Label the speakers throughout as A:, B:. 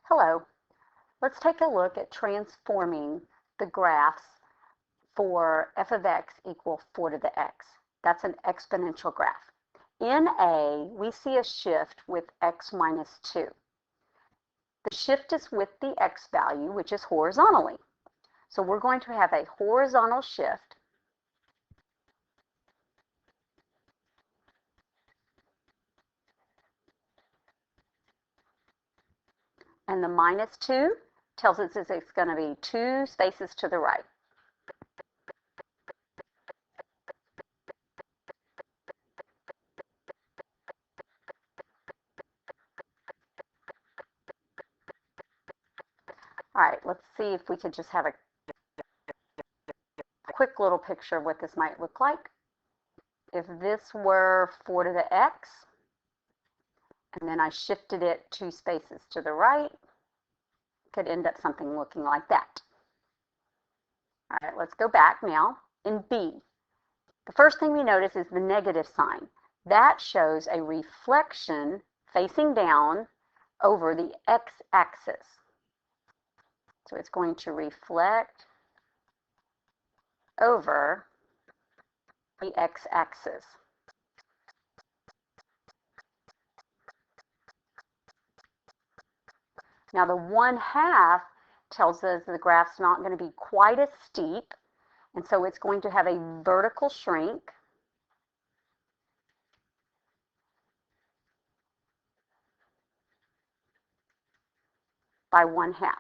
A: Hello. Let's take a look at transforming the graphs for f of x equal 4 to the x. That's an exponential graph. In A, we see a shift with x minus 2. The shift is with the x value, which is horizontally. So we're going to have a horizontal shift and the minus 2 tells us it's going to be 2 spaces to the right. All right, let's see if we could just have a quick little picture of what this might look like. If this were 4 to the x, and then I shifted it 2 spaces to the right, could end up something looking like that. All right, let's go back now. In B, the first thing we notice is the negative sign. That shows a reflection facing down over the x-axis. So it's going to reflect over the x-axis. Now the 1/2 tells us the graph's not going to be quite as steep, and so it's going to have a vertical shrink. By 1/2.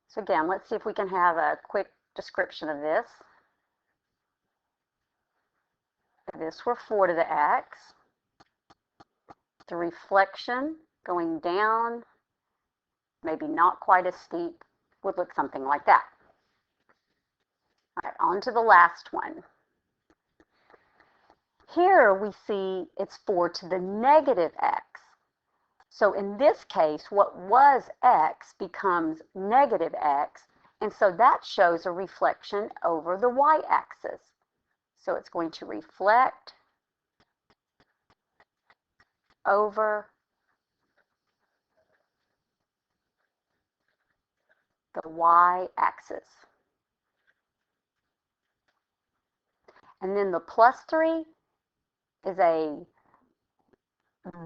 A: So again, let's see if we can have a quick description of this. If this were 4 to the x, the reflection going down, maybe not quite as steep, would look something like that. All right, on to the last one. Here we see it's 4 to the negative x. So in this case, what was x becomes negative x, and so that shows a reflection over the y-axis. So it's going to reflect over the y-axis. And then the +3 is a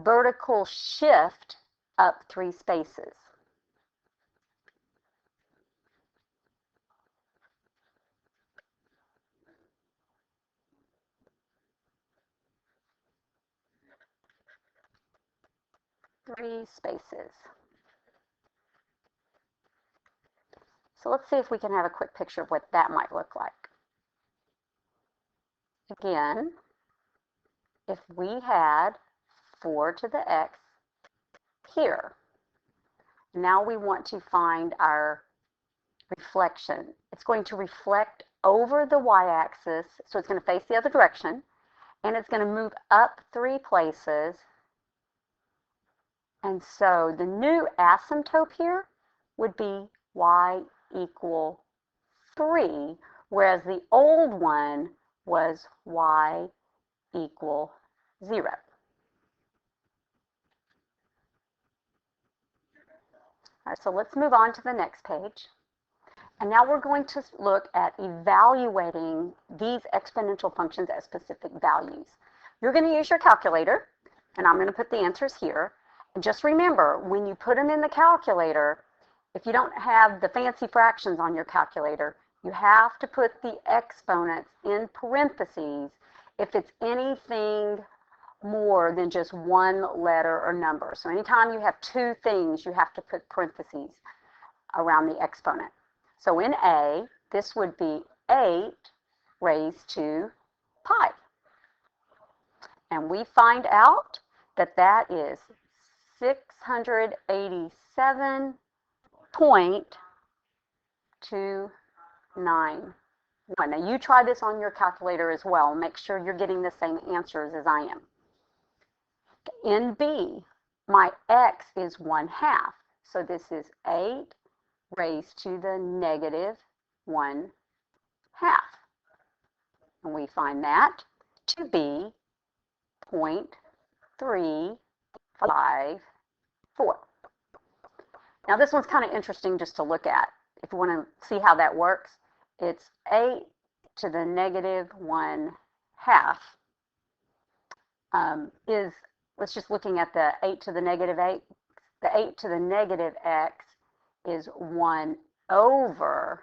A: vertical shift up 3 spaces. So let's see if we can have a quick picture of what that might look like. Again, if we had 4 to the x here, now we want to find our reflection. It's going to reflect over the y-axis, so it's going to face the other direction, and it's going to move up 3 places. And so the new asymptote here would be y equal 3, whereas the old one was y equal 0. All right, so let's move on to the next page. And now we're going to look at evaluating these exponential functions at specific values. You're going to use your calculator, and I'm going to put the answers here. And just remember, when you put them in the calculator, if you don't have the fancy fractions on your calculator, you have to put the exponents in parentheses if it's anything more than just one letter or number. So anytime you have 2 things, you have to put parentheses around the exponent. So in A, this would be 8 raised to pi. And we find out that that is 687.291. Now you try this on your calculator as well. Make sure you're getting the same answers as I am. In B, my x is 1/2. So this is 8 raised to the negative 1/2. And we find that to be 0.05. 3, 5, 4. Now this one's kind of interesting just to look at. If you want to see how that works, it's 8 to the negative 1 half is, let's just looking at the 8 to the negative 8. The 8 to the negative x is 1 over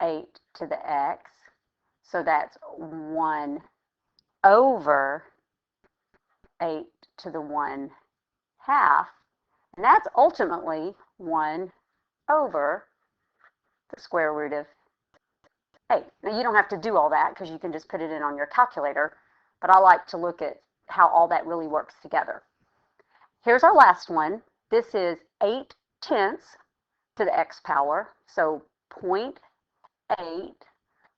A: 8 to the x. So that's 1 over 8 to the 1 half. And that's ultimately 1 over the square root of 8. Now you don't have to do all that because you can just put it in on your calculator, but I like to look at how all that really works together. Here's our last one. This is 8/10 to the x power, so 0.8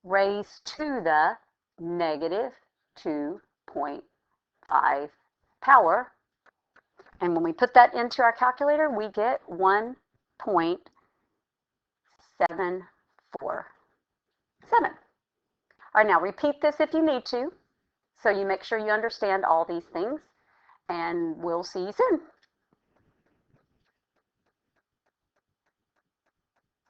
A: raised to the negative 2.5 power. And when we put that into our calculator, we get 1.747. All right, now repeat this if you need to, so you make sure you understand all these things, and we'll see you soon.